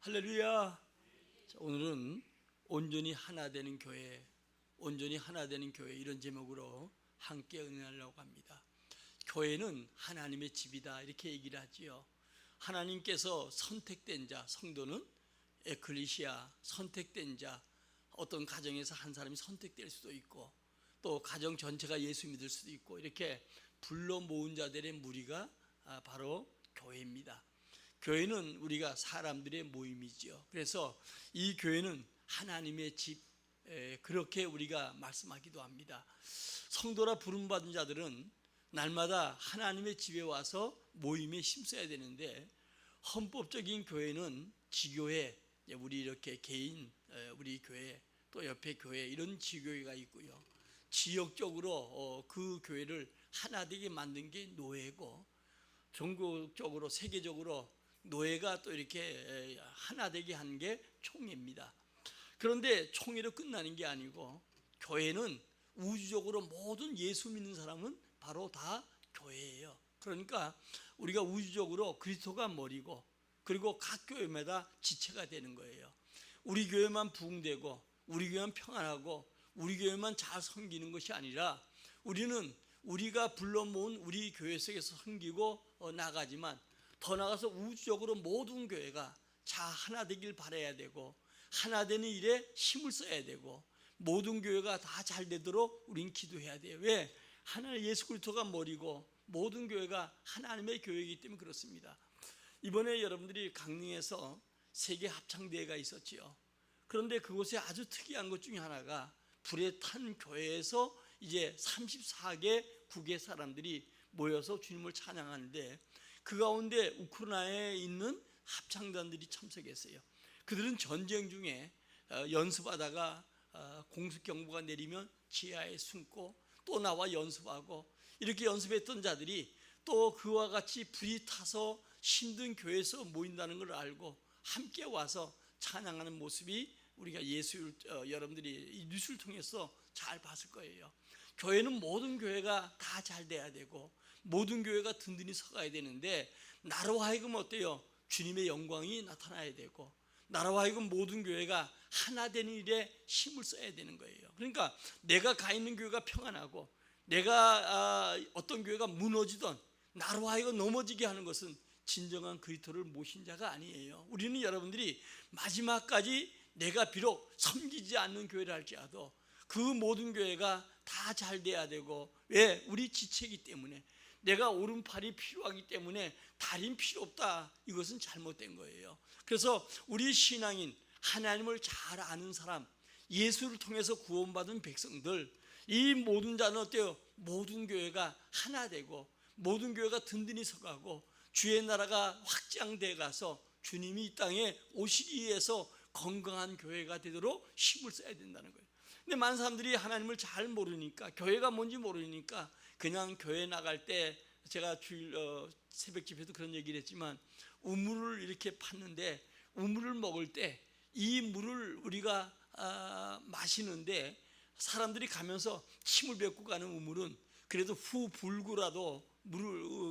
할렐루야. 자, 오늘은 온전히 하나 되는 교회, 온전히 하나 되는 교회, 이런 제목으로 함께 은혜하려고 합니다. 교회는 하나님의 집이다, 이렇게 얘기를 하지요. 하나님께서 선택된 자, 성도는 에클리시아, 선택된 자. 어떤 가정에서 한 사람이 선택될 수도 있고, 또 가정 전체가 예수 믿을 수도 있고, 이렇게 불러 모은 자들의 무리가 바로 교회입니다. 교회는 우리가 사람들의 모임이지요. 그래서 이 교회는 하나님의 집, 그렇게 우리가 말씀하기도 합니다. 성도라 부름받은 자들은 날마다 하나님의 집에 와서 모임에 힘써야 되는데, 헌법적인 교회는 지교회, 우리 이렇게 개인, 우리 교회, 또 옆에 교회, 이런 지교회가 있고요. 지역적으로 그 교회를 하나 되게 만든 게 노예고, 전국적으로 세계적으로 노예가 또 이렇게 하나 되게 한 게 총회입니다. 그런데 총회로 끝나는 게 아니고, 교회는 우주적으로 모든 예수 믿는 사람은 바로 다 교회예요. 그러니까 우리가 우주적으로 그리스도가 머리고, 그리고 각 교회마다 지체가 되는 거예요. 우리 교회만 부흥되고, 우리 교회만 평안하고, 우리 교회만 잘 섬기는 것이 아니라, 우리는 우리가 불러 모은 우리 교회 속에서 섬기고 나가지만, 더 나아가서 우주적으로 모든 교회가 자 하나 되길 바라야 되고, 하나 되는 일에 힘을 써야 되고, 모든 교회가 다 잘 되도록 우린 기도해야 돼요. 왜? 하나님 예수 그리스도가 머리고 모든 교회가 하나님의 교회이기 때문에 그렇습니다. 이번에 여러분들이 강릉에서 세계 합창대회가 있었지요. 그런데 그곳에 아주 특이한 것 중에 하나가, 불에 탄 교회에서 이제 34개 국의 사람들이 모여서 주님을 찬양하는데, 그 가운데 우크라이나에 있는 합창단들이 참석했어요. 그들은 전쟁 중에 연습하다가 공습경보가 내리면 지하에 숨고 또 나와 연습하고, 이렇게 연습했던 자들이 또 그와 같이 불이 타서 힘든 교회에서 모인다는 걸 알고 함께 와서 찬양하는 모습이, 우리가 여러분들이 이 뉴스를 통해서 잘 봤을 거예요. 교회는 모든 교회가 다 잘 돼야 되고, 모든 교회가 든든히 서가야 되는데, 나로 하여금 어때요? 주님의 영광이 나타나야 되고, 나로 하여금 모든 교회가 하나 되는 일에 힘을 써야 되는 거예요. 그러니까 내가 가 있는 교회가 평안하고, 내가 어떤 교회가 무너지던, 나로 하여금 넘어지게 하는 것은 진정한 그리스도를 모신 자가 아니에요. 우리는 여러분들이 마지막까지 내가 비록 섬기지 않는 교회를 할지라도 그 모든 교회가 다 잘 돼야 되고, 왜? 우리 지체이기 때문에, 내가 오른팔이 필요하기 때문에 다리는 필요 없다, 이것은 잘못된 거예요. 그래서 우리 신앙인, 하나님을 잘 아는 사람, 예수를 통해서 구원받은 백성들, 이 모든 자는 어때요? 모든 교회가 하나 되고, 모든 교회가 든든히 서가고, 주의 나라가 확장돼 가서 주님이 이 땅에 오시기 위해서 건강한 교회가 되도록 힘을 써야 된다는 거예요. 근데 많은 사람들이 하나님을 잘 모르니까, 교회가 뭔지 모르니까 그냥 교회 나갈 때, 제가 주일 새벽 집회도 그런 얘기를 했지만, 우물을 이렇게 팠는데, 우물을 먹을 때 이 물을 우리가 마시는데, 사람들이 가면서 침을 뱉고 가는 우물은 그래도 후 불구라도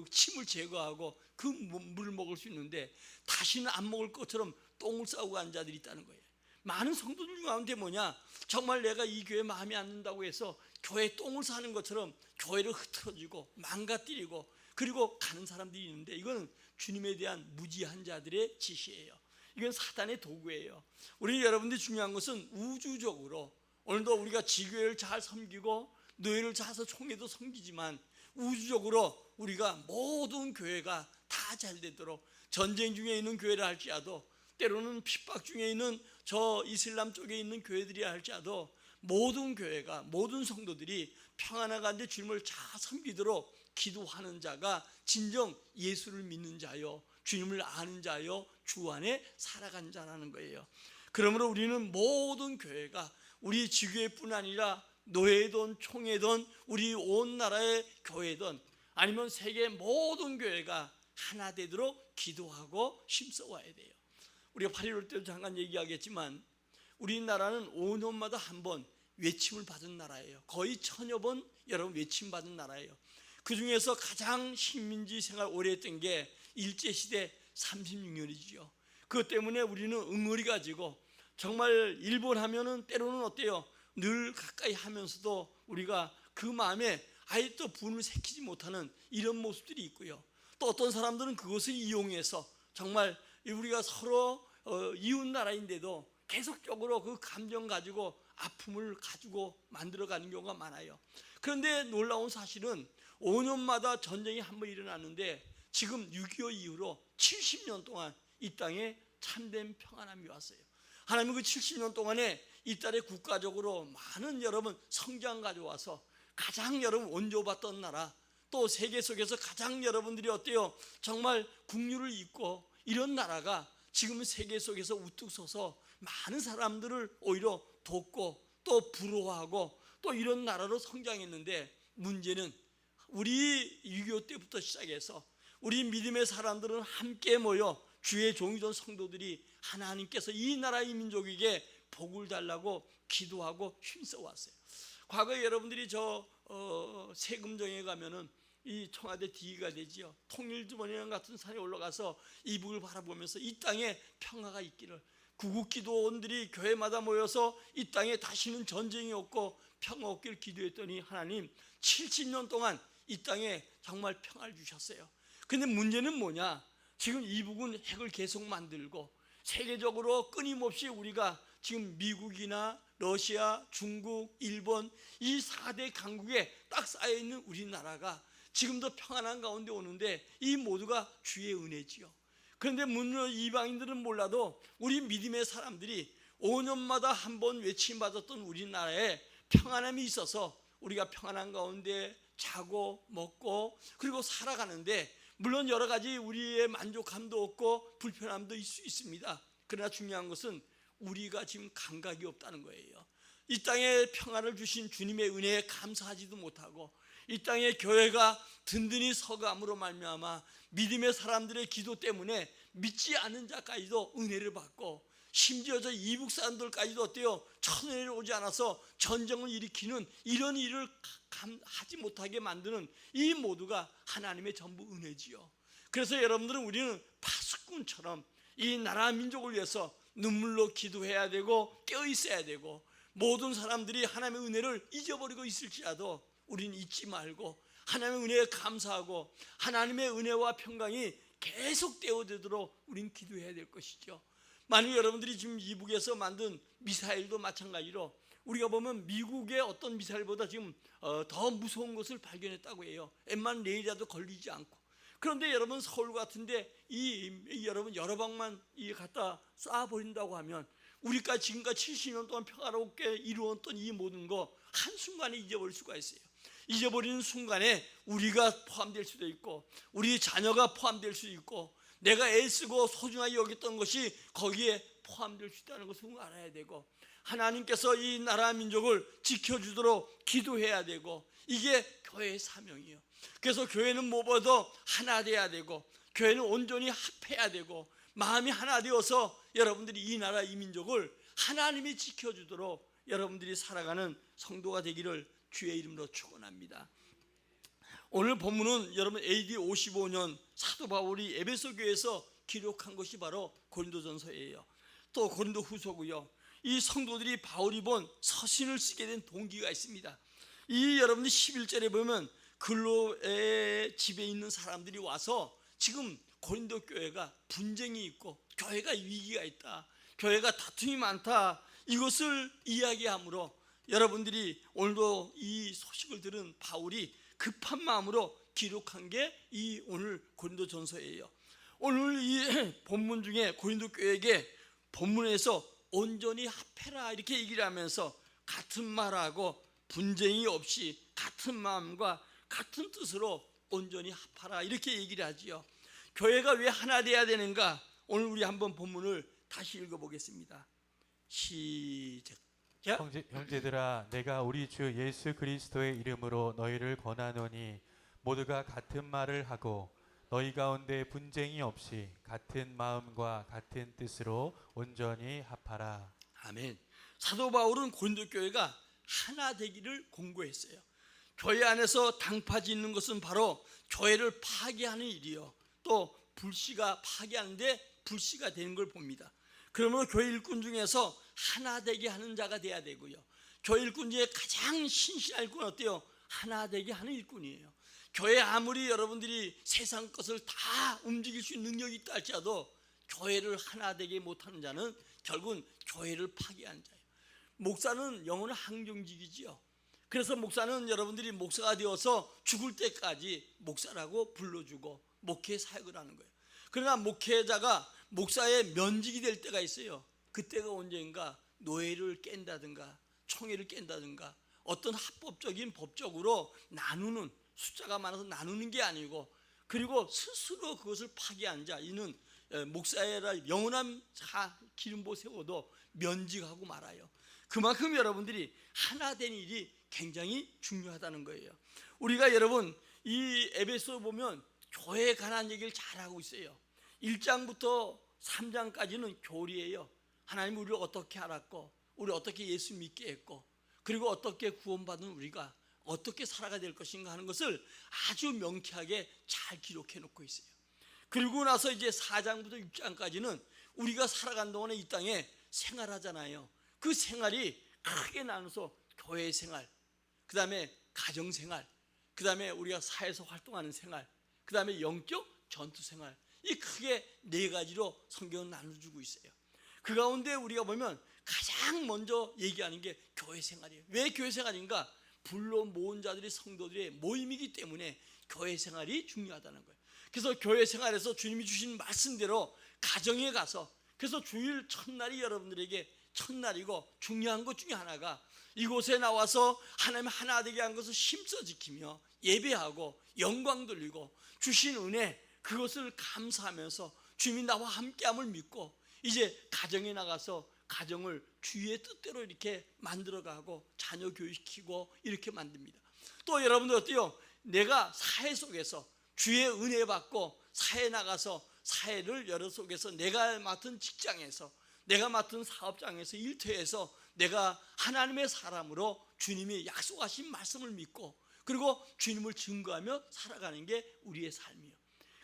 침을 제거하고 그 물을 먹을 수 있는데, 다시는 안 먹을 것처럼 똥을 싸고 간 자들이 있다는 거예요. 많은 성도들 가운데 뭐냐, 정말 내가 이 교회 마음에 안 든다고 해서 교회 똥을 싸는 것처럼 교회를 흐트러지고 망가뜨리고 그리고 가는 사람들이 있는데, 이건 주님에 대한 무지한 자들의 짓이에요. 이건 사단의 도구예요. 우리 여러분들이 중요한 것은 우주적으로, 오늘도 우리가 지교회를 잘 섬기고 노예를 잘서 총회도 섬기지만, 우주적으로 우리가 모든 교회가 다 잘 되도록, 전쟁 중에 있는 교회를 할지라도, 때로는 핍박 중에 있는 저 이슬람 쪽에 있는 교회들이 할지라도, 모든 교회가, 모든 성도들이 평안하게 주님을 잘 섬기도록 기도하는 자가 진정 예수를 믿는 자요, 주님을 아는 자요, 주 안에 살아간 자라는 거예요. 그러므로 우리는 모든 교회가, 우리 지교회뿐 아니라 노예든 총회든 우리 온 나라의 교회든 아니면 세계 모든 교회가 하나 되도록 기도하고 힘써 와야 돼요. 우리가 8.15 때도 잠깐 얘기하겠지만, 우리나라는 5년마다 한 번 외침을 받은 나라예요. 거의 1000여 번 여러분 외침 받은 나라예요. 그 중에서 가장 식민지 생활 오래 했던 게 일제시대 36년이죠. 그것 때문에 우리는 응어리 가지고 정말 일본 하면은 때로는 어때요? 늘 가까이 하면서도 우리가 그 마음에 아예 또 분을 새키지 못하는 이런 모습들이 있고요. 또 어떤 사람들은 그것을 이용해서 정말 우리가 서로 이웃 나라인데도 계속적으로 그 감정 가지고 아픔을 가지고 만들어가는 경우가 많아요. 그런데 놀라운 사실은 5년마다 전쟁이 한 번 일어나는데 지금 6.25 이후로 70년 동안 이 땅에 참된 평안함이 왔어요. 하나님은 그 70년 동안에 이 딸에 국가적으로 많은 여러분 성장 가져와서 가장 여러분 원조받던 나라, 또 세계 속에서 가장 여러분들이 어때요? 정말 국률을 잇고 이런 나라가 지금은 세계 속에서 우뚝 서서 많은 사람들을 오히려 돕고 또 부러워하고 또 이런 나라로 성장했는데, 문제는 우리 6.25 때부터 시작해서 우리 믿음의 사람들은 함께 모여 주의 종이던 성도들이 하나님께서 이 나라의 민족에게 복을 달라고 기도하고 힘써왔어요. 과거에 여러분들이 저 세금정에 가면은 이 청와대 D가 되지요. 통일주머니랑 같은 산에 올라가서 이북을 바라보면서 이 땅에 평화가 있기를, 구국기도원들이 교회마다 모여서 이 땅에 다시는 전쟁이 없고 평화 없기를 기도했더니 하나님 70년 동안 이 땅에 정말 평화를 주셨어요. 근데 문제는 뭐냐? 지금 이북은 핵을 계속 만들고 세계적으로 끊임없이 우리가 지금 미국이나 러시아, 중국, 일본 이 4대 강국에 딱 쌓여있는 우리나라가 지금도 평안한 가운데 오는데 이 모두가 주의 은혜지요. 그런데 물론 이방인들은 몰라도 우리 믿음의 사람들이 5년마다 한 번 외침받았던 우리나라에 평안함이 있어서 우리가 평안한 가운데 자고 먹고 그리고 살아가는데, 물론 여러 가지 우리의 만족함도 없고 불편함도 있을 수 있습니다. 그러나 중요한 것은 우리가 지금 감각이 없다는 거예요. 이 땅에 평안을 주신 주님의 은혜에 감사하지도 못하고 이 땅에 교회가 든든히 서감으로 말미암아 믿음의 사람들의 기도 때문에 믿지 않는 자까지도 은혜를 받고, 심지어 저 이북 사람들까지도 어때요? 천은혜를 오지 않아서 전쟁을 일으키는 이런 일을 하지 못하게 만드는 이 모두가 하나님의 전부 은혜지요. 그래서 여러분들은 우리는 파수꾼처럼 이 나라 민족을 위해서 눈물로 기도해야 되고 깨어 있어야 되고, 모든 사람들이 하나님의 은혜를 잊어버리고 있을지라도 우리는 잊지 말고 하나님의 은혜에 감사하고 하나님의 은혜와 평강이 계속 되어지도록 우리는 기도해야 될 것이죠. 만약 여러분들이 지금 이북에서 만든 미사일도 마찬가지로 우리가 보면 미국의 어떤 미사일보다 지금 더 무서운 것을 발견했다고 해요. 웬만 레이더도 걸리지 않고. 그런데 여러분 서울 같은데 여러분 여러 방만 갖다 쏴버린다고 하면 우리가 지금까지 70년 동안 평화롭게 이루었던 이 모든 거 한순간에 잊어버릴 수가 있어요. 잊어버리는 순간에 우리가 포함될 수도 있고 우리 자녀가 포함될 수도 있고 내가 애쓰고 소중하게 여겼던 것이 거기에 포함될 수 있다는 것을 알아야 되고, 하나님께서 이 나라 민족을 지켜주도록 기도해야 되고, 이게 교회의 사명이에요. 그래서 교회는 무엇보다도 하나 돼야 되고 교회는 온전히 합해야 되고 마음이 하나 되어서 여러분들이 이 나라 이 민족을 하나님이 지켜주도록 여러분들이 살아가는 성도가 되기를 주의 이름으로 축원합니다. 오늘 본문은 여러분 AD 55년 사도 바울이 에베소 교회에서 기록한 것이 바로 고린도전서예요. 또 고린도후서고요. 이 성도들이 바울이 본 서신을 쓰게 된 동기가 있습니다. 이 여러분들 11절에 보면 근로의 집에 있는 사람들이 와서 지금 고린도 교회가 분쟁이 있고 교회가 위기가 있다, 교회가 다툼이 많다, 이것을 이야기하므로 여러분들이 오늘도 이 소식을 들은 바울이 급한 마음으로 기록한 게 이 오늘 고린도전서예요. 오늘 이 본문 중에 고린도 교회에게 본문에서 온전히 합해라 이렇게 얘기를 하면서 같은 말하고 분쟁이 없이 같은 마음과 같은 뜻으로 온전히 합하라 이렇게 얘기를 하지요. 교회가 왜 하나 돼야 되는가? 오늘 우리 한번 본문을 다시 읽어보겠습니다. 시작. 형제들아, 내가 우리 주 예수 그리스도의 이름으로 너희를 권하노니 모두가 같은 말을 하고 너희 가운데 분쟁이 없이 같은 마음과 같은 뜻으로 온전히 합하라. 아멘. 사도 바울은 고린도 교회가 하나 되기를 공고했어요. 교회 안에서 당파 짓는 것은 바로 교회를 파괴하는 일이요, 또 불씨가 파괴하는데 불씨가 되는 걸 봅니다. 그러므로 교회 일꾼 중에서 하나 되게 하는 자가 돼야 되고요. 교회 일꾼 중에 가장 신실한 일꾼은 어때요? 하나 되게 하는 일꾼이에요. 교회 아무리 여러분들이 세상 것을 다 움직일 수 있는 능력이 있다 할지라도 교회를 하나 되게 못하는 자는 결국은 교회를 파괴하는 자예요. 목사는 영혼의 항정직이지요. 그래서 목사는 여러분들이 목사가 되어서 죽을 때까지 목사라고 불러주고 목회 사역을 하는 거예요. 그러나 목회자가 목사의 면직이 될 때가 있어요. 그때가 언제인가 노예를 깬다든가 총회를 깬다든가 어떤 합법적인 법적으로 나누는, 숫자가 많아서 나누는 게 아니고, 그리고 스스로 그것을 파괴한 자, 이는 목사의 영원한 기름보 세워도 면직하고 말아요. 그만큼 여러분들이 하나 된 일이 굉장히 중요하다는 거예요. 우리가 여러분 이 에베소 보면 교회에 관한 얘기를 잘하고 있어요. 1장부터 3장까지는 교리예요. 하나님 우리를 어떻게 알았고, 우리 어떻게 예수 믿게 했고, 그리고 어떻게 구원받은 우리가 어떻게 살아가야 될 것인가 하는 것을 아주 명쾌하게 잘 기록해 놓고 있어요. 그리고 나서 이제 4장부터 6장까지는 우리가 살아간 동안에 이 땅에 생활하잖아요. 그 생활이 크게 나눠서 교회 생활, 그 다음에 가정 생활, 그 다음에 우리가 사회에서 활동하는 생활, 그 다음에 영적 전투 생활, 이 크게 네 가지로 성경은 나눠주고 있어요. 그 가운데 우리가 보면 가장 먼저 얘기하는 게 교회 생활이에요. 왜 교회 생활인가? 불로 모은 자들이 성도들의 모임이기 때문에 교회 생활이 중요하다는 거예요. 그래서 교회 생활에서 주님이 주신 말씀대로 가정에 가서, 그래서 주일 첫날이 여러분들에게 첫날이고 중요한 것 중에 하나가 이곳에 나와서 하나님 하나 되게 한 것을 힘써 지키며 예배하고 영광 돌리고 주신 은혜, 그것을 감사하면서 주님이 나와 함께함을 믿고 이제 가정에 나가서 가정을 주의 뜻대로 이렇게 만들어가고 자녀 교육시키고 이렇게 만듭니다. 또 여러분들 어때요? 내가 사회 속에서 주의 은혜 받고 사회에 나가서 사회를 여러 속에서 내가 맡은 직장에서, 내가 맡은 사업장에서, 일터에서 내가 하나님의 사람으로 주님이 약속하신 말씀을 믿고 그리고 주님을 증거하며 살아가는 게 우리의 삶이에요.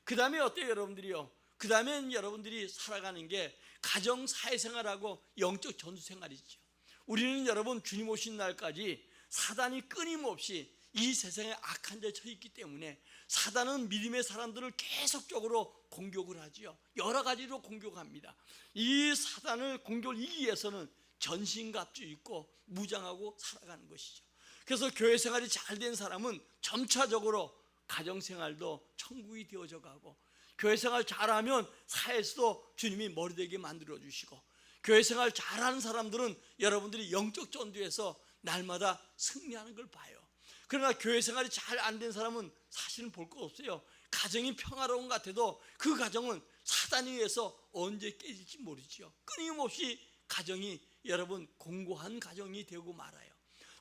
그 다음에 어때요 여러분들이요? 그 다음엔 여러분들이 살아가는 게 가정 사회생활하고 영적 전투생활이죠. 우리는 여러분 주님 오신 날까지 사단이 끊임없이 이 세상에 악한 데에 처했기 때문에 사단은 믿음의 사람들을 계속적으로 공격을 하지요. 여러 가지로 공격합니다. 이 사단을 공격을 이기기 위해서는 전신갑주 입고 무장하고 살아가는 것이죠. 그래서 교회 생활이 잘 된 사람은 점차적으로 가정생활도 천국이 되어져 가고, 교회 생활 잘하면 사회에서도 주님이 머리되게 만들어주시고, 교회 생활 잘하는 사람들은 여러분들이 영적 전투에서 날마다 승리하는 걸 봐요. 그러나 교회 생활이 잘 안 된 사람은 사실은 볼 거 없어요. 가정이 평화로운 것 같아도 그 가정은 사단에 의해서 언제 깨질지 모르지요. 끊임없이 가정이 여러분 공고한 가정이 되고 말아요.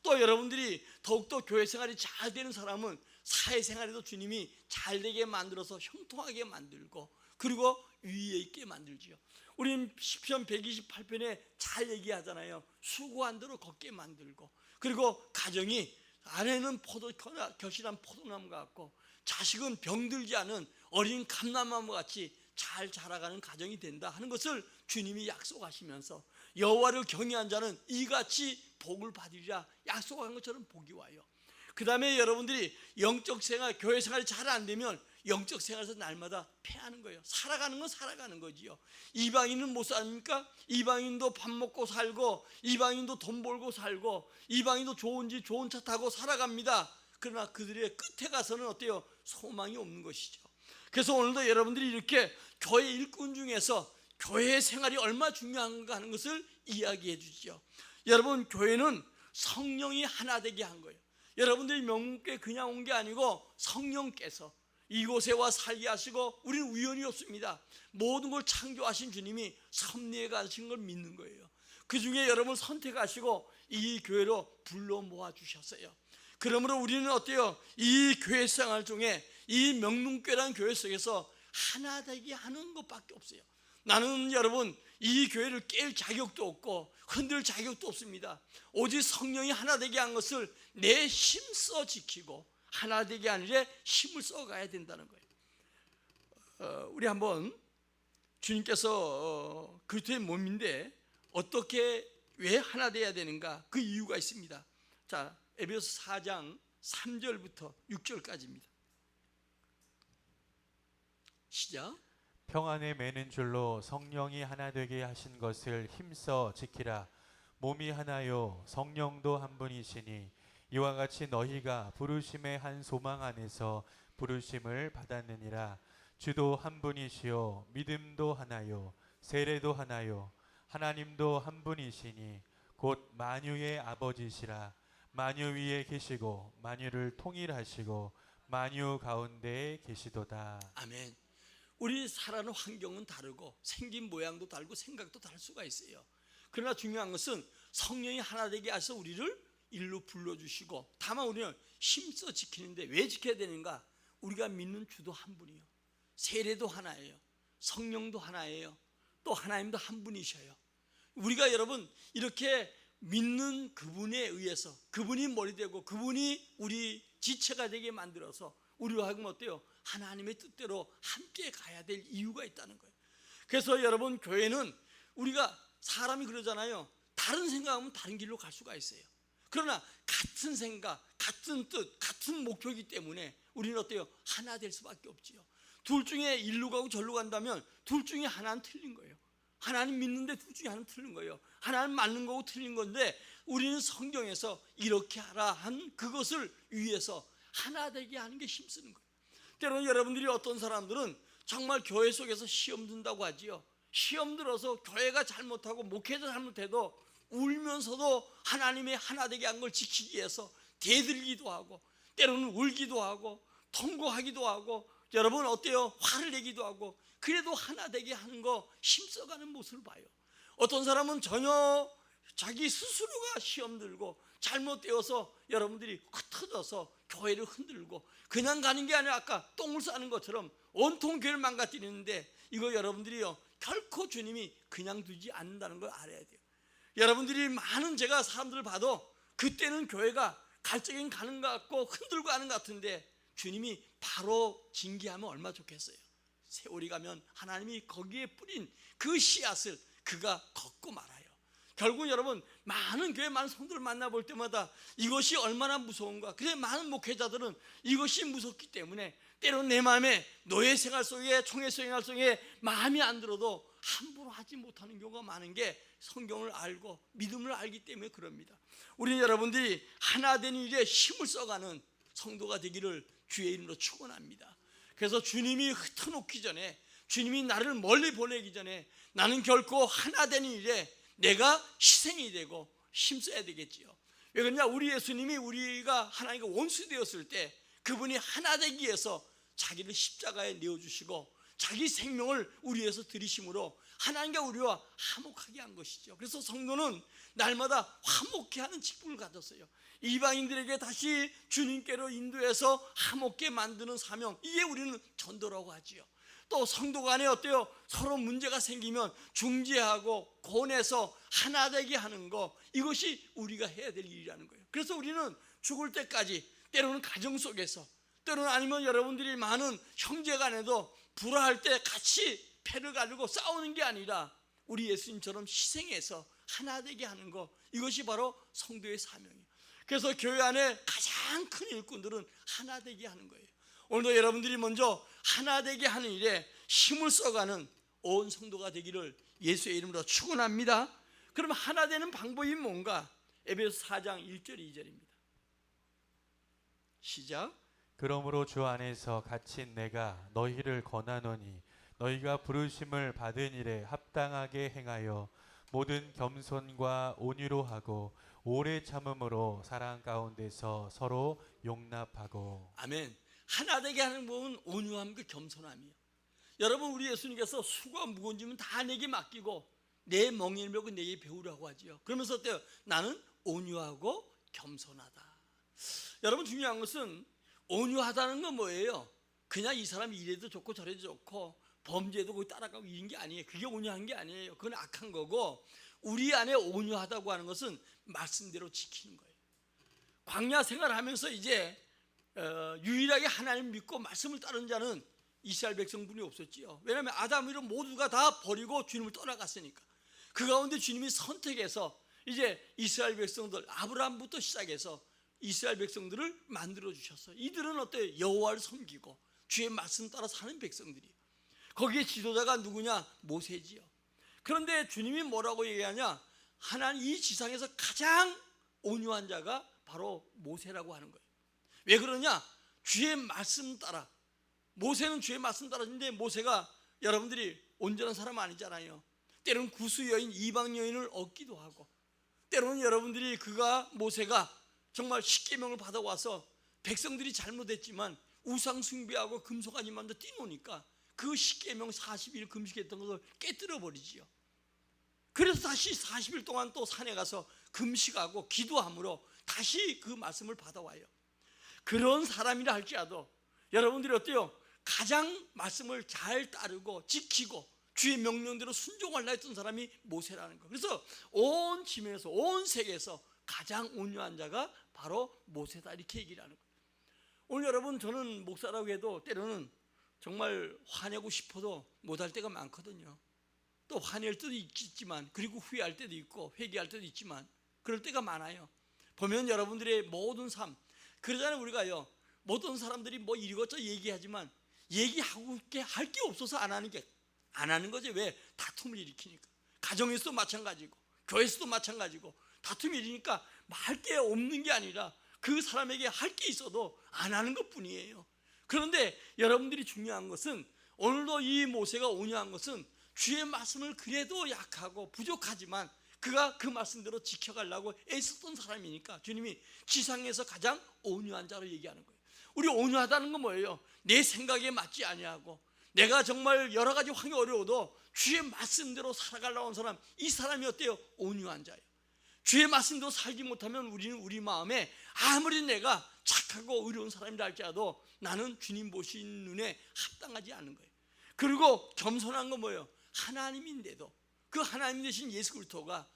또 여러분들이 더욱더 교회 생활이 잘 되는 사람은 사회생활에도 주님이 잘 되게 만들어서 형통하게 만들고 그리고 위에 있게 만들지요. 우리는 시편 128편에 잘 얘기하잖아요. 수고한 대로 걷게 만들고, 그리고 가정이 아내는 결실한 포도나무 같고 자식은 병들지 않은 어린 감람나무 같이 잘 자라가는 가정이 된다 하는 것을 주님이 약속하시면서 여호와를 경외한 자는 이같이 복을 받으리라 약속한 것처럼 복이 와요. 그 다음에 여러분들이 영적 생활, 교회 생활이 잘 안 되면 영적 생활에서 날마다 패하는 거예요. 살아가는 건 살아가는 거지요. 이방인은 못 삽니까? 이방인도 밥 먹고 살고, 이방인도 돈 벌고 살고, 이방인도 좋은 집 좋은 차 타고 살아갑니다. 그러나 그들의 끝에 가서는 어때요? 소망이 없는 것이죠. 그래서 오늘도 여러분들이 이렇게 교회 일꾼 중에서 교회 생활이 얼마나 중요한가 하는 것을 이야기해 주죠. 여러분, 교회는 성령이 하나 되게 한 거예요. 여러분들이 명문교회 그냥 온 게 아니고 성령께서 이곳에 와 살게 하시고, 우리는 우연이 없습니다. 모든 걸 창조하신 주님이 섭리해 가신 걸 믿는 거예요. 그 중에 여러분 선택하시고 이 교회로 불러 모아 주셨어요. 그러므로 우리는 어때요? 이 교회 생활 중에 이 명문교회라는 교회 속에서 하나 되게 하는 것밖에 없어요. 나는 여러분 이 교회를 깰 자격도 없고 흔들 자격도 없습니다. 오직 성령이 하나 되게 한 것을 내 힘써 지키고 하나 되게 하는 일에 힘을 써가야 된다는 거예요. 우리 한번 주님께서 그리스도의 몸인데 어떻게 왜 하나 돼야 되는가? 그 이유가 있습니다. 자, 에베소서 4장 3절부터 6절까지입니다. 시작. 평안에 매는 줄로 성령이 하나 되게 하신 것을 힘써 지키라. 몸이 하나요 성령도 한 분이시니 이와 같이 너희가 부르심의 한 소망 안에서 부르심을 받았느니라. 주도 한 분이시요 믿음도 하나요 세례도 하나요 하나님도 한 분이시니 곧 만유의 아버지시라. 만유 위에 계시고 만유를 통일하시고 만유 가운데에 계시도다. 아멘. 우리 살아가는 환경은 다르고 생긴 모양도 다르고 생각도 다를 수가 있어요. 그러나 중요한 것은 성령이 하나 되게 하셔서 우리를 일로 불러주시고, 다만 우리는 힘써 지키는데 왜 지켜야 되는가? 우리가 믿는 주도 한 분이요, 세례도 하나예요, 성령도 하나예요, 또 하나님도 한 분이셔요. 우리가 여러분 이렇게 믿는 그분에 의해서, 그분이 머리 되고 그분이 우리 지체가 되게 만들어서 우리로 하여금 어때요? 하나님의 뜻대로 함께 가야 될 이유가 있다는 거예요. 그래서 여러분, 교회는 우리가 사람이 그러잖아요. 다른 생각하면 다른 길로 갈 수가 있어요. 그러나 같은 생각, 같은 뜻, 같은 목표이기 때문에 우리는 어때요? 하나 될 수밖에 없지요. 둘 중에 일로 가고 절로 간다면 둘 중에 하나는 틀린 거예요. 하나님 믿는데 둘 중에 하나는 틀린 거예요. 하나는 맞는 거고 틀린 건데, 우리는 성경에서 이렇게 하라 한 그것을 위해서 하나 되게 하는 게 힘쓰는 거예요. 때로는 여러분들이, 어떤 사람들은 정말 교회 속에서 시험 든다고 하지요. 시험 들어서 교회가 잘못하고 목회자 잘못해도 울면서도 하나님의 하나 되게 한 걸 지키기 위해서 대들기도 하고, 때로는 울기도 하고 통고하기도 하고, 여러분 어때요? 화를 내기도 하고, 그래도 하나 되게 하는 거 힘써가는 모습을 봐요. 어떤 사람은 전혀 자기 스스로가 시험 들고 잘못되어서 여러분들이 흩어져서 교회를 흔들고 그냥 가는 게 아니라 아까 똥을 싸는 것처럼 온통 교회를 망가뜨리는데, 이거 여러분들이요, 결코 주님이 그냥 두지 않는다는 걸 알아야 돼요. 여러분들이 많은, 제가 사람들을 봐도 그때는 교회가 갈 적엔 가는 것 같고 흔들고 하는 것 같은데, 주님이 바로 징계하면 얼마나 좋겠어요. 세월이 가면 하나님이 거기에 뿌린 그 씨앗을 그가 걷고 말아요. 결국 여러분, 많은 교회, 많은 성도를 만나볼 때마다 이것이 얼마나 무서운가. 그래, 많은 목회자들은 이것이 무섭기 때문에 때로는 내 마음에 노예 생활 속에, 총회 생활 속에 마음이 안 들어도 함부로 하지 못하는 경우가 많은 게 성경을 알고 믿음을 알기 때문에 그럽니다. 우리 여러분들이 하나 되는 일에 힘을 써가는 성도가 되기를 주의 이름으로 축원합니다. 그래서 주님이 흩어놓기 전에, 주님이 나를 멀리 보내기 전에 나는 결코 하나 되는 일에 내가 희생이 되고 힘써야 되겠지요. 왜 그러냐? 우리 예수님이 우리가 하나님과 원수 되었을 때 그분이 하나 되기 위해서 자기를 십자가에 내어주시고 자기 생명을 우리 위해서 들이심으로 하나님과 우리와 화목하게 한 것이죠. 그래서 성도는 날마다 화목케 하는 직분을 가졌어요. 이방인들에게 다시 주님께로 인도해서 화목케 만드는 사명, 이게 우리는 전도라고 하지요. 또 성도 간에 어때요? 서로 문제가 생기면 중재하고 권해서 하나 되게 하는 거, 이것이 우리가 해야 될 일이라는 거예요. 그래서 우리는 죽을 때까지, 때로는 가정 속에서, 때로는 아니면 여러분들이 많은 형제 간에도 불화할 때 같이 패를 가지고 싸우는 게 아니라 우리 예수님처럼 희생해서 하나 되게 하는 거, 이것이 바로 성도의 사명이에요. 그래서 교회 안에 가장 큰 일꾼들은 하나 되게 하는 거예요. 오늘도 여러분들이 먼저 하나 되게 하는 일에 힘을 써가는 온 성도가 되기를 예수의 이름으로 축원합니다. 그러면 하나 되는 방법이 뭔가? 에베소 4장 1절 2절입니다. 시작. 그러므로 주 안에서 갇힌 내가 너희를 권하노니 너희가 부르심을 받은 일에 합당하게 행하여 모든 겸손과 온유로 하고 오래 참음으로 사랑 가운데서 서로 용납하고. 아멘. 하나 되게 하는 법은 온유함과 겸손함이요. 여러분, 우리 예수님께서 수고가 무거운 짐은 다 내게 맡기고 내 멍에를 메고 내게 배우라고 하지요. 그러면서 어때요? 나는 온유하고 겸손하다. 여러분, 중요한 것은 온유하다는 건 뭐예요? 그냥 이 사람이 이래도 좋고 저래도 좋고 범죄도 거기 따라가고 이런 게 아니에요. 그게 온유한 게 아니에요. 그건 악한 거고, 우리 안에 온유하다고 하는 것은 말씀대로 지키는 거예요. 광야 생활하면서 이제 유일하게 하나님 믿고 말씀을 따르는 자는 이스라엘 백성분이 없었지요. 왜냐하면 아담 이런 모두가 다 버리고 주님을 떠나갔으니까. 그 가운데 주님이 선택해서 이제 이스라엘 백성들, 아브라함부터 시작해서 이스라엘 백성들을 만들어 주셨어요. 이들은 어때요? 여호와를 섬기고 주의 말씀 따라 사는 백성들이에요. 거기에 지도자가 누구냐? 모세지요. 그런데 주님이 뭐라고 얘기하냐? 하나님 이 지상에서 가장 온유한 자가 바로 모세라고 하는 거예요. 왜 그러냐? 주의 말씀 따라. 모세는 주의 말씀 따라주는데 모세가 여러분들이 온전한 사람 아니잖아요. 때로는 구수 여인, 이방 여인을 얻기도 하고, 때로는 여러분들이 모세가 정말 십계명을 받아와서 백성들이 잘못했지만 우상 숭배하고 금속 아니만도 뛰노니까 그 십계명 40일 금식했던 것을 깨뜨려 버리지요. 그래서 다시 40일 동안 또 산에 가서 금식하고 기도함으로 다시 그 말씀을 받아와요. 그런 사람이라 할지라도 여러분들이 어때요? 가장 말씀을 잘 따르고 지키고 주의 명령대로 순종하려 했던 사람이 모세라는 거. 그래서 온 지면에서 온 세계에서 가장 온유한 자가 바로 모세다, 이렇게 얘기를 하는 거예요. 오늘 여러분, 저는 목사라고 해도 때로는 정말 화내고 싶어도 못할 때가 많거든요. 또 화낼 때도 있지만, 그리고 후회할 때도 있고 회개할 때도 있지만 그럴 때가 많아요. 보면 여러분들의 모든 삶, 그러잖아요. 우리가요, 모든 사람들이 뭐 이리고저 얘기하지만 얘기하고 할 게 없어서 안 하는 거지. 왜? 다툼을 일으키니까. 가정에서도 마찬가지고 교회에서도 마찬가지고 다툼이 일으키니까 할 게 없는 게 아니라 그 사람에게 할 게 있어도 안 하는 것뿐이에요. 그런데 여러분들이 중요한 것은, 오늘도 이 모세가 온유한 것은 주의 말씀을 그래도 약하고 부족하지만 그가 그 말씀대로 지켜가려고 애썼던 사람이니까 주님이 지상에서 가장 온유한 자로 얘기하는 거예요. 우리 온유하다는 건 뭐예요? 내 생각에 맞지 아니하고 내가 정말 여러 가지 환경이 어려워도 주의 말씀대로 살아가려고 하는 사람, 이 사람이 어때요? 온유한 자예요. 주의 말씀대로 살지 못하면 우리는 우리 마음에 아무리 내가 착하고 의로운 사람이라 할지라도 나는 주님 보신 눈에 합당하지 않는 거예요. 그리고 겸손한 건 뭐예요? 하나님인데도 그 하나님 되신 예수 그리스도가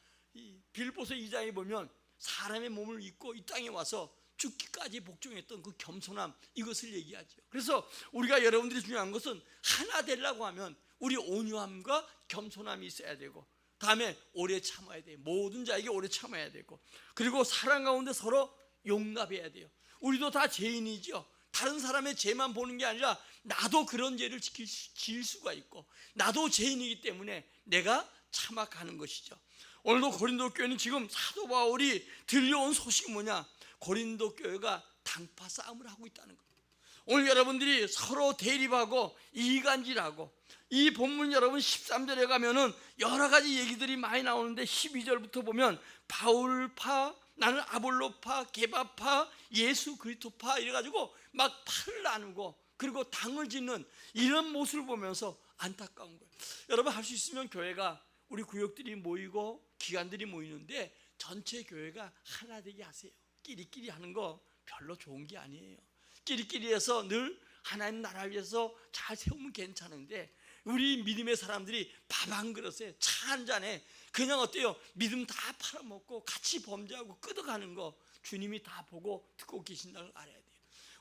빌보서 2장에 보면 사람의 몸을 입고 이 땅에 와서 죽기까지 복종했던 그 겸손함, 이것을 얘기하죠. 그래서 우리가, 여러분들이 중요한 것은 하나 되려고 하면 우리 온유함과 겸손함이 있어야 되고, 다음에 오래 참아야 돼요. 모든 자에게 오래 참아야 되고, 그리고 사랑 가운데 서로 용납해야 돼요. 우리도 다 죄인이죠. 다른 사람의 죄만 보는 게 아니라 나도 그런 죄를 지을 수가 있고 나도 죄인이기 때문에 내가 참아가는 것이죠. 오늘도 고린도 교회는 지금 사도 바울이 들려온 소식이 뭐냐? 고린도 교회가 당파 싸움을 하고 있다는 거예요. 오늘 여러분들이 서로 대립하고 이간질하고, 이 본문 여러분 13절에 가면은 여러 가지 얘기들이 많이 나오는데 12절부터 보면 바울파, 나는 아볼로파, 게바파, 예수 그리스도파 이래가지고 막 팔을 나누고 그리고 당을 짓는 이런 모습을 보면서 안타까운 거예요. 여러분, 할 수 있으면 교회가, 우리 구역들이 모이고 기관들이 모이는데 전체 교회가 하나 되게 하세요. 끼리끼리 하는 거 별로 좋은 게 아니에요. 끼리끼리 해서 늘 하나님 나라를 위해서 잘 세우면 괜찮은데, 우리 믿음의 사람들이 밥 한 그릇에 차 한 잔에 그냥 어때요? 믿음 다 팔아먹고 같이 범죄하고 끄덕하는 거 주님이 다 보고 듣고 계신다는 걸 알아야 돼요.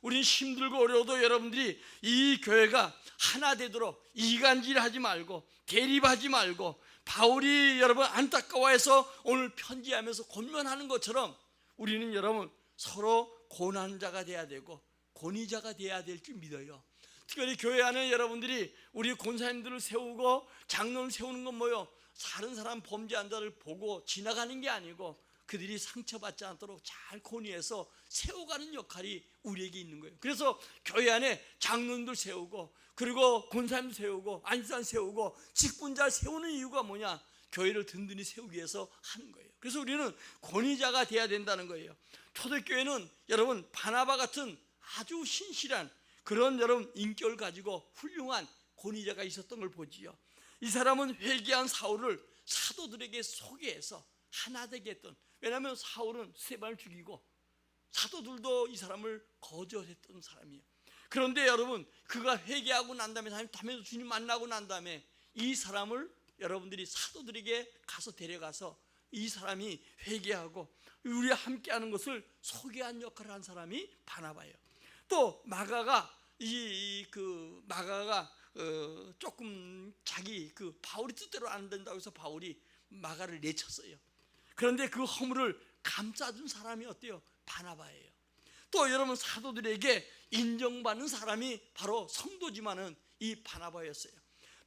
우리는 힘들고 어려워도 여러분들이 이 교회가 하나 되도록 이간질하지 말고 대립하지 말고, 바울이 여러분 안타까워해서 오늘 편지하면서 권면하는 것처럼 우리는 여러분 서로 고난자가 돼야 되고 권위자가 돼야 될 줄 믿어요. 특별히 교회 안에 여러분들이 우리 권사님들을 세우고 장로를 세우는 건 뭐예요? 다른 사람 범죄한 자를 보고 지나가는 게 아니고 그들이 상처받지 않도록 잘 권위해서 세워가는 역할이 우리에게 있는 거예요. 그래서 교회 안에 장로님들 세우고 그리고 권사님 세우고 안수산 세우고 직분자 세우는 이유가 뭐냐? 교회를 든든히 세우기 위해서 하는 거예요. 그래서 우리는 권위자가 돼야 된다는 거예요. 초대교회는 여러분 바나바 같은 아주 신실한 그런 여러분 인격을 가지고 훌륭한 권위자가 있었던 걸 보지요. 이 사람은 회개한 사울을 사도들에게 소개해서 하나 되게 했던, 왜냐하면 사울은 스데반을 죽이고 사도들도 이 사람을 거절했던 사람이에요. 그런데 여러분, 그가 회개하고 난 다음에 담에서 주님 만나고 난 다음에 이 사람을 여러분들이 사도들에게 가서 데려가서 이 사람이 회개하고 우리와 함께하는 것을 소개한 역할을 한 사람이 바나바예요. 또 마가가 이 그 마가가 조금 자기 그 바울이 뜻대로 안 된다고 해서 바울이 마가를 내쳤어요. 그런데 그 허물을 감싸준 사람이 어때요? 바나바예요. 또 여러분, 사도들에게 인정받는 사람이 바로 성도지만은 이 바나바였어요.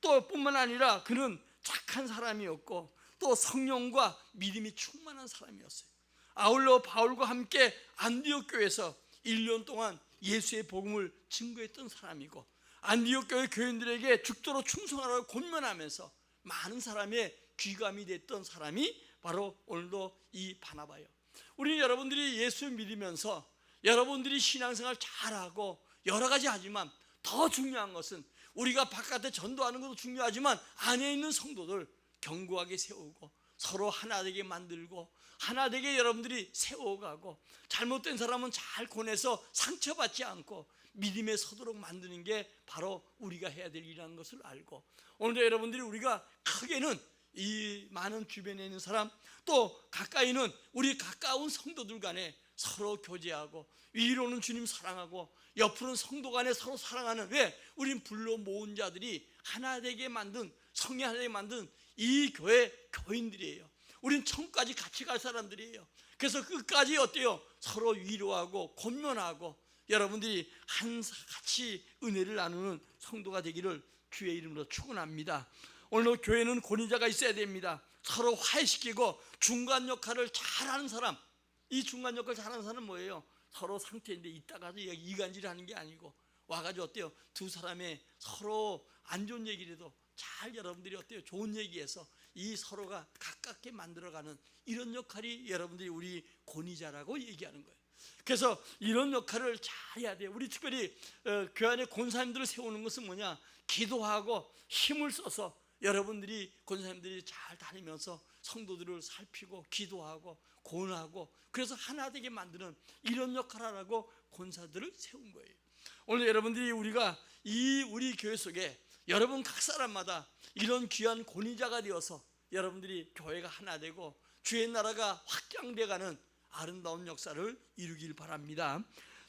또 뿐만 아니라 그는 착한 사람이었고 또 성령과 믿음이 충만한 사람이었어요. 아울러 바울과 함께 안디옥 교회에서 1년 동안 예수의 복음을 증거했던 사람이고, 안디옥 교회 교인들에게 죽도록 충성하라고 권면하면서 많은 사람의 귀감이 됐던 사람이 바로 오늘도 이 바나바예요. 우리 여러분들이 예수 믿으면서 여러분들이 신앙생활 잘하고 여러 가지 하지만 더 중요한 것은 우리가 바깥에 전도하는 것도 중요하지만 안에 있는 성도들 견고하게 세우고 서로 하나 되게 만들고 하나 되게 여러분들이 세워가고 잘못된 사람은 잘 권해서 상처받지 않고 믿음에 서도록 만드는 게 바로 우리가 해야 될 일이라는 것을 알고, 오늘도 여러분들이 우리가 크게는 이 많은 주변에 있는 사람, 또 가까이는 우리 가까운 성도들 간에 서로 교제하고, 위로는 주님 사랑하고 옆으로는 성도 간에 서로 사랑하는, 왜? 우린 불러 모은 자들이 하나 되게 만든, 성령 하나 되게 만든 이 교회 교인들이에요. 우린 천까지 같이 갈 사람들이에요. 그래서 끝까지 어때요? 서로 위로하고 권면하고 여러분들이 같이 은혜를 나누는 성도가 되기를 주의 이름으로 축원합니다. 오늘 교회는 권위자가 있어야 됩니다. 서로 화해시키고 중간 역할을 잘하는 사람, 이 중간 역할 잘하는 사람은 뭐예요? 서로 상태인데 이따가도 이간질 하는 게 아니고 와가지고 어때요? 두 사람의 서로 안 좋은 얘기라도 잘 여러분들이 어때요? 좋은 얘기해서 이 서로가 가깝게 만들어가는 이런 역할이 여러분들이 우리 권위자라고 얘기하는 거예요. 그래서 이런 역할을 잘 해야 돼요. 우리 특별히 교회 안에 권사님들을 세우는 것은 뭐냐? 기도하고 힘을 써서 여러분들이 권사님들이 잘 다니면서 성도들을 살피고 기도하고 권하고 그래서 하나 되게 만드는 이런 역할을 하라고 권사들을 세운 거예요. 오늘 여러분들이 우리가 이 우리 교회 속에 여러분 각 사람마다 이런 귀한 권위자가 되어서 여러분들이 교회가 하나 되고 주의 나라가 확장돼가는 아름다운 역사를 이루길 바랍니다.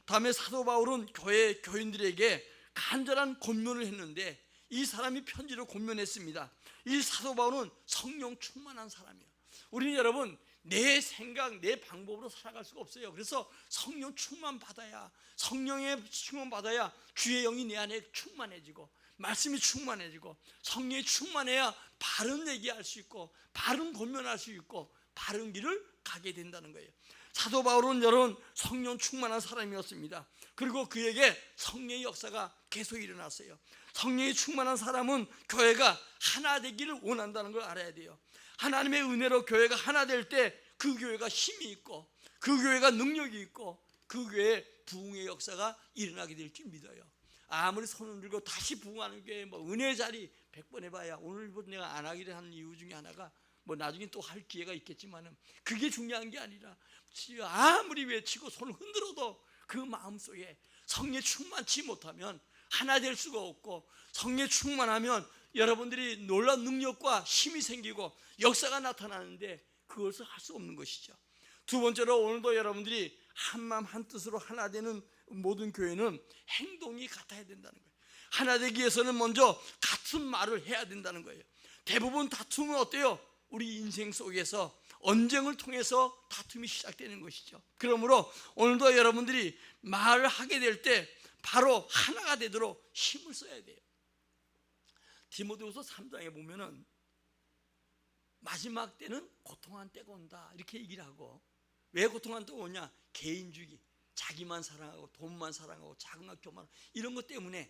다음에 사도 바울은 교회 교인들에게 간절한 권면을 했는데 이 사람이 편지로 권면했습니다. 이 사도 바울은 성령 충만한 사람이에요. 우리는 여러분 내 생각, 내 방법으로 살아갈 수가 없어요. 그래서 성령 충만 받아야, 성령의 충만 받아야 주의 영이 내 안에 충만해지고 말씀이 충만해지고 성령이 충만해야 바른 얘기할 수 있고 바른 권면할 수 있고 바른 길을 가게 된다는 거예요. 사도 바울은 여러분 성령 충만한 사람이었습니다. 그리고 그에게 성령의 역사가 계속 일어났어요. 성령이 충만한 사람은 교회가 하나 되기를 원한다는 걸 알아야 돼요. 하나님의 은혜로 교회가 하나 될 때 그 교회가 힘이 있고 그 교회가 능력이 있고 그 교회에 부흥의 역사가 일어나게 될 줄 믿어요. 아무리 손을 들고 다시 부흥하는 게 뭐 은혜의 자리 100번 해봐야 오늘부터 내가 안 하기를 하는 이유 중에 하나가 뭐 나중에 또 할 기회가 있겠지만은 그게 중요한 게 아니라 아무리 외치고 손을 흔들어도 그 마음속에 성령 충만치 못하면 하나 될 수가 없고, 성령 충만하면 여러분들이 놀라운 능력과 힘이 생기고 역사가 나타나는데 그것을 할 수 없는 것이죠. 두 번째로 오늘도 여러분들이 한마음 한뜻으로 하나 되는 모든 교회는 행동이 같아야 된다는 거예요. 하나 되기 위해서는 먼저 같은 말을 해야 된다는 거예요. 대부분 다툼은 어때요? 우리 인생 속에서 언쟁을 통해서 다툼이 시작되는 것이죠. 그러므로 오늘도 여러분들이 말을 하게 될 때 바로 하나가 되도록 힘을 써야 돼요. 디모데후서 3장에 보면은 마지막 때는 고통한 때가 온다 이렇게 얘기를 하고, 왜 고통한 때가 오냐? 개인주의, 자기만 사랑하고 돈만 사랑하고 자긍하고 교만 이런 것 때문에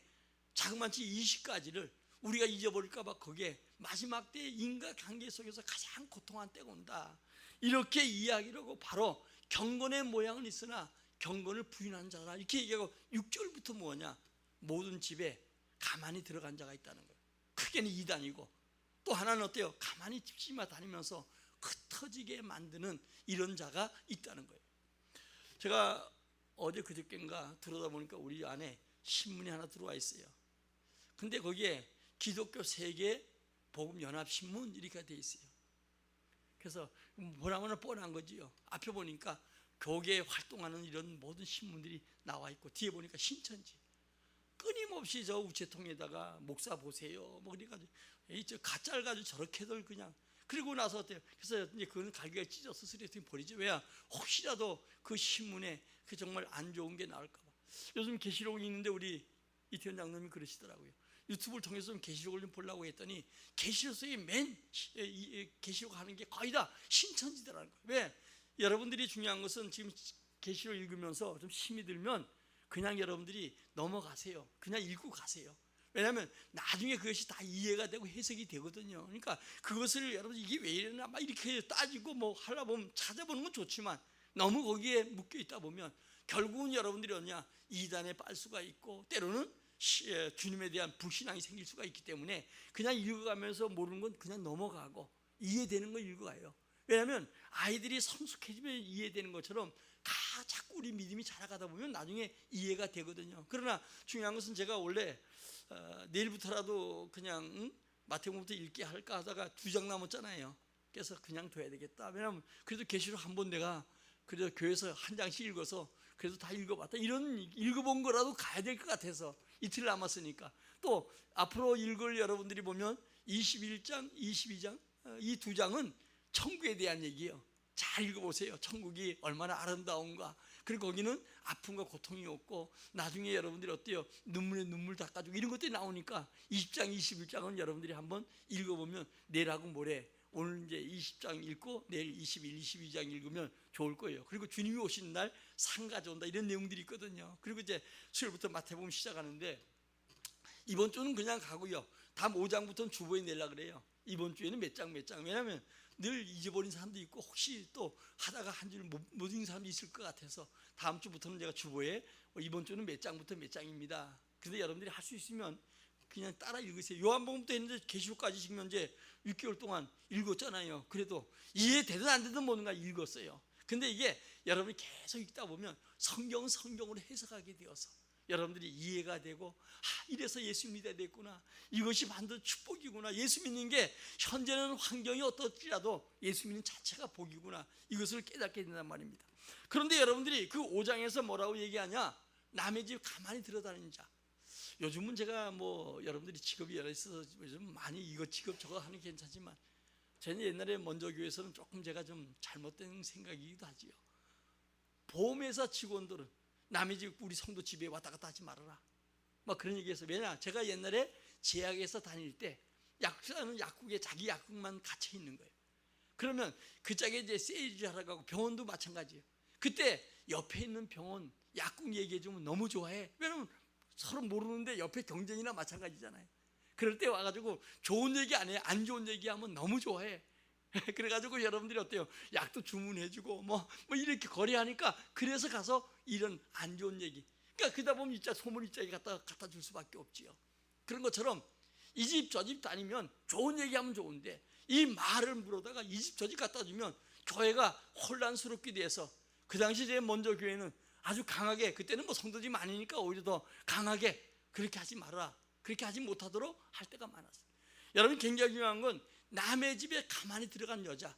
자그마치 20가지를 우리가 잊어버릴까 봐 거기에 마지막 때 인간관계 속에서 가장 고통한 때가 온다 이렇게 이야기를 하고, 바로 경건의 모양은 있으나 경건을 부인한 자라 이렇게 얘기하고 6절부터 뭐냐? 모든 집에 가만히 들어간 자가 있다는 거예요. 크게는 이단이고 또 하나는 어때요? 가만히 집집마 다니면서 흩어지게 만드는 이런 자가 있다는 거예요. 제가 어제 그저께인가 들어다 보니까 우리 안에 신문이 하나 들어와 있어요. 근데 거기에 기독교 세계 복음 연합 신문 이렇게 돼 있어요. 그래서 보라면 뻔한 거지요. 앞에 보니까 교계에 활동하는 이런 모든 신문들이 나와 있고 뒤에 보니까 신천지. 끊임없이 저 우체통에다가 목사 보세요 뭐 그래가지고 저 가짜를 가지고 저렇게들 그냥. 그리고 나서 어때요? 그래서 이제 그거는 갈기가 찢어서 쓰레기통에 버리죠. 왜야? 혹시라도 그 신문에 그 정말 안 좋은 게 나올까봐. 요즘 계시록이 있는데 우리 이태원 장로님이 그러시더라고요. 유튜브를 통해서 좀 계시록을 좀 보려고 했더니 계시록 속에 맨 계시록 하는 게 거의 다 신천지더라는 거예요. 왜? 여러분들이 중요한 것은 지금 계시록 읽으면서 좀 힘이 들면 그냥 여러분들이 넘어가세요. 그냥 읽고 가세요. 왜냐하면 나중에 그것이 다 이해가 되고 해석이 되거든요. 그러니까 그것을 여러분 이게 왜 이러나 막 이렇게 따지고 뭐 하려 보면 찾아보는 건 좋지만 너무 거기에 묶여 있다 보면 결국은 여러분들이 어냐 이단에 빨 수가 있고 때로는 주님에 대한 불신앙이 생길 수가 있기 때문에 그냥 읽어가면서 모르는 건 그냥 넘어가고 이해되는 거 읽어가요. 왜냐하면 아이들이 성숙해지면 이해되는 것처럼 자꾸 우리 믿음이 자라가다 보면 나중에 이해가 되거든요. 그러나 중요한 것은 제가 원래 내일부터라도 그냥 마태복음부터 읽게 할까 하다가 2장 남았잖아요. 그래서 그냥 둬야 되겠다. 왜냐하면 그래도 계시록 한번 내가 그래도 교회에서 한 장씩 읽어서 그래도 다 읽어봤다. 이런 읽어본 거라도 가야 될 것 같아서 이틀 남았으니까. 또 앞으로 읽을 여러분들이 보면 21장, 22장 이 2장은 천국에 대한 얘기예요. 잘 읽어보세요. 천국이 얼마나 아름다운가. 그리고 거기는 아픔과 고통이 없고 나중에 여러분들이 어때요? 눈물에 눈물 닦아주고 이런 것들이 나오니까 20장, 21장은 여러분들이 한번 읽어보면 내일하고 모레 오늘 이제 20장 읽고 내일 21, 22장 읽으면 좋을 거예요. 그리고 주님이 오시는 날 상 가져온다 이런 내용들이 있거든요. 그리고 이제 수요일부터 마태복음 시작하는데 이번 주는 그냥 가고요. 다음 5장부터는 주보에 내려고 그래요. 이번 주에는 몇 장. 왜냐하면 늘 잊어버린 사람도 있고 혹시 또 하다가 한 줄 못 읽는 사람도 있을 것 같아서 다음 주부터는 제가 주보에 이번 주는 몇 장부터 몇 장입니다. 그런데 여러분들이 할 수 있으면 그냥 따라 읽으세요. 요한복음부터 했는데 계시록까지 지금 현재 6개월 동안 읽었잖아요. 그래도 이해되든 안 되든 뭔가 읽었어요. 근데 이게 여러분이 계속 읽다 보면 성경은 성경으로 해석하게 되어서 여러분들이 이해가 되고 이래서 예수 믿어야 됐구나. 이것이 반드시 축복이구나. 예수 믿는 게 현재는 환경이 어떨지라도 예수 믿는 자체가 복이구나. 이것을 깨닫게 된단 말입니다. 그런데 여러분들이 그 5장에서 뭐라고 얘기하냐? 남의 집 가만히 들여다니는 자. 요즘은 제가 뭐 여러분들이 직업이 여러 있어서 요즘 많이 이거 직업 저거 하는 게 괜찮지만 저는 옛날에 먼저 교회에서는 조금 제가 좀 잘못된 생각이기도 하지요. 보험회사 직원들은 남의 집 우리 성도 집에 왔다 갔다 하지 말아라 막 그런 얘기해서. 왜냐 제가 옛날에 제약에서 다닐 때 약사는 약국에 자기 약국만 갇혀 있는 거예요. 그러면 그 짝에 이제 세일즈 하러 가고 병원도 마찬가지예요. 그때 옆에 있는 병원 약국 얘기해 주면 너무 좋아해. 왜냐면 서로 모르는데 옆에 경쟁이나 마찬가지잖아요. 그럴 때 와가지고 좋은 얘기 안 해. 안 좋은 얘기하면 너무 좋아해. 그래가지고 여러분들이 어때요? 약도 주문해주고 뭐 이렇게 거래하니까 그래서 가서 이런 안 좋은 얘기. 그러니까 그러다 보면 진짜 소문 있자기 갖다 줄 수밖에 없지요. 그런 것처럼 이 집 저 집 다니면 좋은 얘기하면 좋은데 이 말을 물어다가 이 집 저 집 갖다 주면 교회가 혼란스럽게 돼서 그 당시 제 먼저 교회는 아주 강하게 그때는 뭐 성도들이 많으니까 오히려 더 강하게 그렇게 하지 말아라. 그렇게 하지 못하도록 할 때가 많았어요. 여러분 굉장히 중요한 건 남의 집에 가만히 들어간 여자,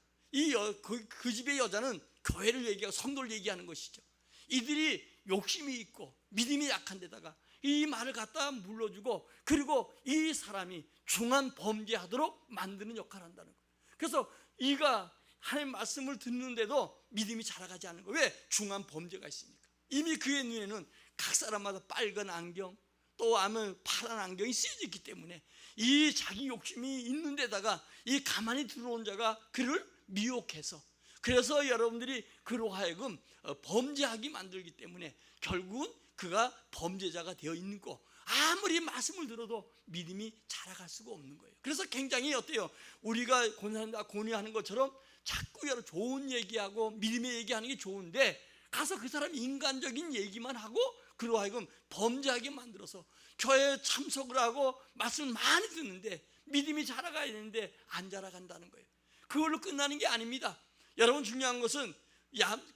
그 집의 여자는 교회를 얘기하고 성도를 얘기하는 것이죠. 이들이 욕심이 있고 믿음이 약한 데다가 이 말을 갖다 물러주고 그리고 이 사람이 중한 범죄하도록 만드는 역할을 한다는 거예요. 그래서 이가 하나님 말씀을 듣는데도 믿음이 자라가지 않는 거예요. 왜? 중한 범죄가 있으니까. 이미 그의 눈에는 각 사람마다 빨간 안경 또 아면 파란 안경이 쓰여져 있기 때문에 이 자기 욕심이 있는 데다가 이 가만히 들어온 자가 그를 미혹해서 그래서 여러분들이 그로 하여금 범죄하게 만들기 때문에 결국은 그가 범죄자가 되어 있는 거 아무리 말씀을 들어도 믿음이 자라갈 수가 없는 거예요. 그래서 굉장히 어때요? 우리가 권유하는 것처럼 자꾸 여러 좋은 얘기하고 믿음의 얘기하는 게 좋은데 가서 그 사람이 인간적인 얘기만 하고 그로 하여금 범죄하게 만들어서 교회에 참석을 하고 말씀을 많이 듣는데 믿음이 자라가야 되는데 안 자라간다는 거예요. 그걸로 끝나는 게 아닙니다. 여러분 중요한 것은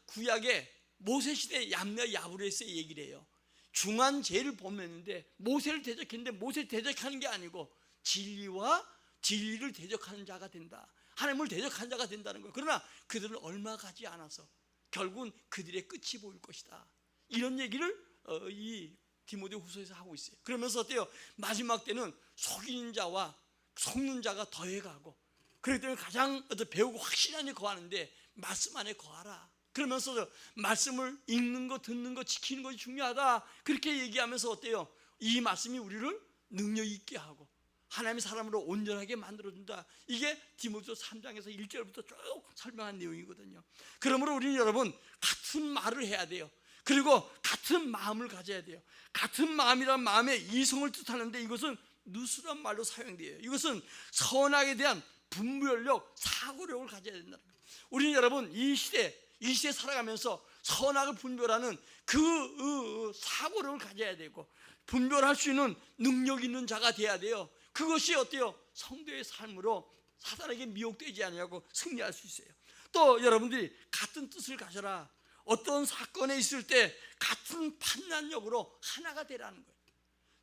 구약의 모세시대 얌느 야브레스의 얘기를 해요. 중한 죄를 범했는데 모세를 대적했는데 모세를 대적하는 게 아니고 진리를 대적하는 자가 된다. 하나님을 대적한 자가 된다는 거예요. 그러나 그들은 얼마 가지 않아서 결국은 그들의 끝이 보일 것이다. 이런 얘기를 이 디모데후서에서 하고 있어요. 그러면서 어때요? 마지막 때는 속이는 자와 속는 자가 더해가고, 그렇기 때문에 가장 배우고 확실하게 거하는데 말씀 안에 거하라. 그러면서 말씀을 읽는 거, 듣는 거, 지키는 것이 중요하다. 그렇게 얘기하면서 어때요? 이 말씀이 우리를 능력 있게 하고 하나님의 사람으로 온전하게 만들어준다. 이게 디모데후서 3장에서 1절부터 쭉 설명한 내용이거든요. 그러므로 우리는 여러분 같은 말을 해야 돼요. 그리고 같은 마음을 가져야 돼요. 같은 마음이란 마음의 이성을 뜻하는데 이것은 누수란 말로 사용돼요. 이것은 선악에 대한 분별력, 사고력을 가져야 된다는 거예요. 우리는 여러분 이 시대에 살아가면서 선악을 분별하는 그 사고력을 가져야 되고, 분별할 수 있는 능력 있는 자가 돼야 돼요. 그것이 어때요? 성도의 삶으로 사단에게 미혹되지 않냐고 승리할 수 있어요. 또 여러분들이 같은 뜻을 가져라. 어떤 사건에 있을 때 같은 판단력으로 하나가 되라는 거예요.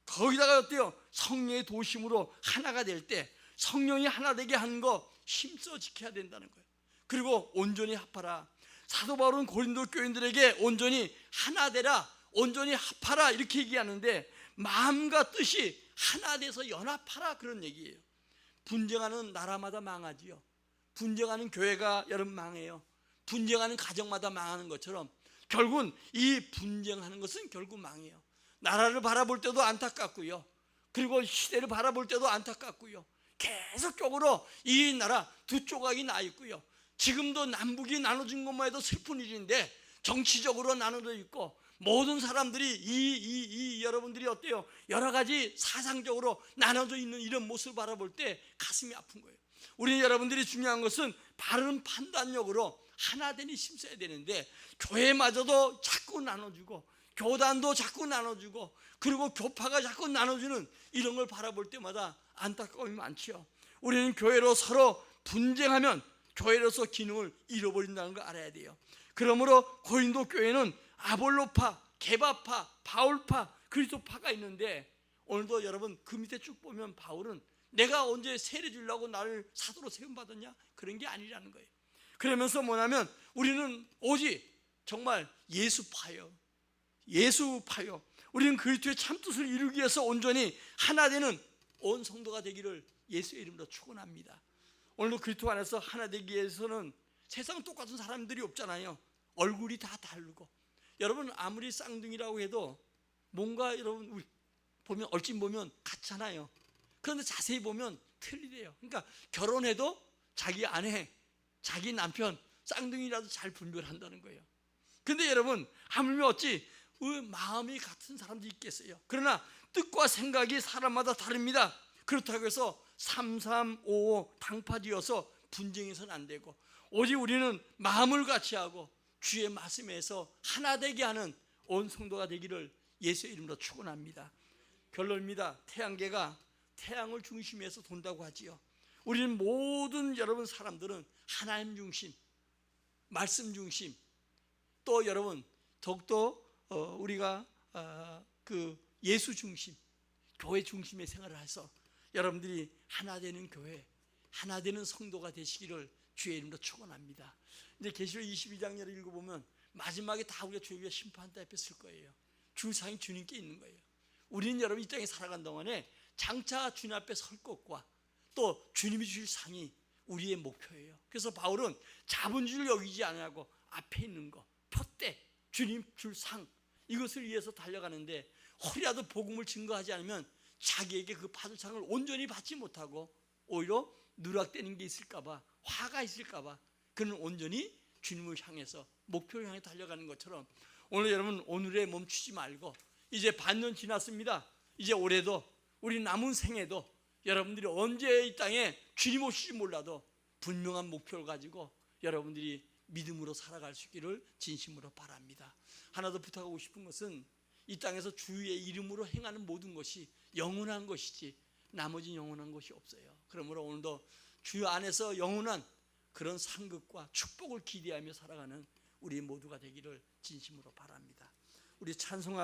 거기다가 어때요? 성령의 도심으로 하나가 될 때 성령이 하나 되게 하는 거 힘써 지켜야 된다는 거예요. 그리고 온전히 합하라. 사도 바울은 고린도 교인들에게 온전히 하나 되라, 온전히 합하라 이렇게 얘기하는데, 마음과 뜻이 하나 돼서 연합하라 그런 얘기예요. 분쟁하는 나라마다 망하지요. 분쟁하는 교회가 여러분 망해요. 분쟁하는 가정마다 망하는 것처럼 결국은 이 분쟁하는 것은 결국 망해요. 나라를 바라볼 때도 안타깝고요, 그리고 시대를 바라볼 때도 안타깝고요. 계속적으로 이 나라 두 조각이 나 있고요. 지금도 남북이 나눠진 것만 해도 슬픈 일인데 정치적으로 나눠져 있고, 모든 사람들이 여러분들이 어때요? 여러 가지 사상적으로 나눠져 있는 이런 모습을 바라볼 때 가슴이 아픈 거예요. 우리 여러분들이 중요한 것은 바른 판단력으로 하나 되니 힘써야 되는데, 교회마저도 자꾸 나눠주고 교단도 자꾸 나눠주고 그리고 교파가 자꾸 나눠주는 이런 걸 바라볼 때마다 안타까움이 많지요. 우리는 교회로 서로 분쟁하면 교회로서 기능을 잃어버린다는 걸 알아야 돼요. 그러므로 고린도 교회는 아볼로파, 게바파, 바울파, 그리스도파가 있는데, 오늘도 여러분 그 밑에 쭉 보면 바울은 내가 언제 세례 주려고 나를 사도로 세움받았냐? 그런 게 아니라는 거예요. 그러면서 뭐냐면 우리는 오직 정말 예수파요. 우리는 그리스도의 참뜻을 이루기 위해서 온전히 하나 되는 온 성도가 되기를 예수의 이름으로 축원합니다. 오늘도 그리스도 안에서 하나 되기 위해서는 세상 똑같은 사람들이 없잖아요. 얼굴이 다 다르고, 여러분 아무리 쌍둥이라고 해도 뭔가 여러분 우리 보면 얼씬 보면 같잖아요. 그런데 자세히 보면 틀리대요. 그러니까 결혼해도 자기 아내, 자기 남편 쌍둥이라도 잘 분별한다는 거예요. 근데 여러분 하물며 어찌 마음이 같은 사람도 있겠어요. 그러나 뜻과 생각이 사람마다 다릅니다. 그렇다고 해서 335 당파지어서 분쟁해서는 안 되고, 오직 우리는 마음을 같이 하고 주의 말씀에서 하나 되게 하는 온 성도가 되기를 예수의 이름으로 축원합니다. 결론입니다. 태양계가 태양을 중심에서 돈다고 하지요. 우리는 모든 여러분 사람들은 하나님 중심, 말씀 중심, 또 여러분 더욱더 우리가 그 예수 중심, 교회 중심의 생활을 해서 여러분들이 하나 되는 교회, 하나 되는 성도가 되시기를 주의 이름으로 축원합니다. 이제 계시록 22장 읽어보면 마지막에 다 우리가 주의 심판대 앞에 쓸 거예요. 주상이 주님께 있는 거예요. 우리는 여러분 이 땅에 살아간 동안에 장차 주님 앞에 설 것과 또 주님이 주실 상이 우리의 목표예요. 그래서 바울은 잡은 줄 여기지 않으라고 앞에 있는 거, 표대, 주님 줄 상, 이것을 위해서 달려가는데, 혹이라도 복음을 증거하지 않으면 자기에게 그 받을 상을 온전히 받지 못하고 오히려 누락되는 게 있을까봐, 화가 있을까봐 그는 온전히 주님을 향해서 목표를 향해 달려가는 것처럼, 오늘 여러분 오늘에 멈추지 말고, 이제 반년 지났습니다. 이제 올해도 우리 남은 생에도 여러분들이 언제 이 땅에 주님 오실지 몰라도 분명한 목표를 가지고 여러분들이 믿음으로 살아갈 수 있기를 진심으로 바랍니다. 하나 더 부탁하고 싶은 것은 이 땅에서 주의 이름으로 행하는 모든 것이 영원한 것이지 나머지 영원한 것이 없어요. 그러므로 오늘도 주 안에서 영원한 그런 상급과 축복을 기대하며 살아가는 우리 모두가 되기를 진심으로 바랍니다. 우리 찬송하고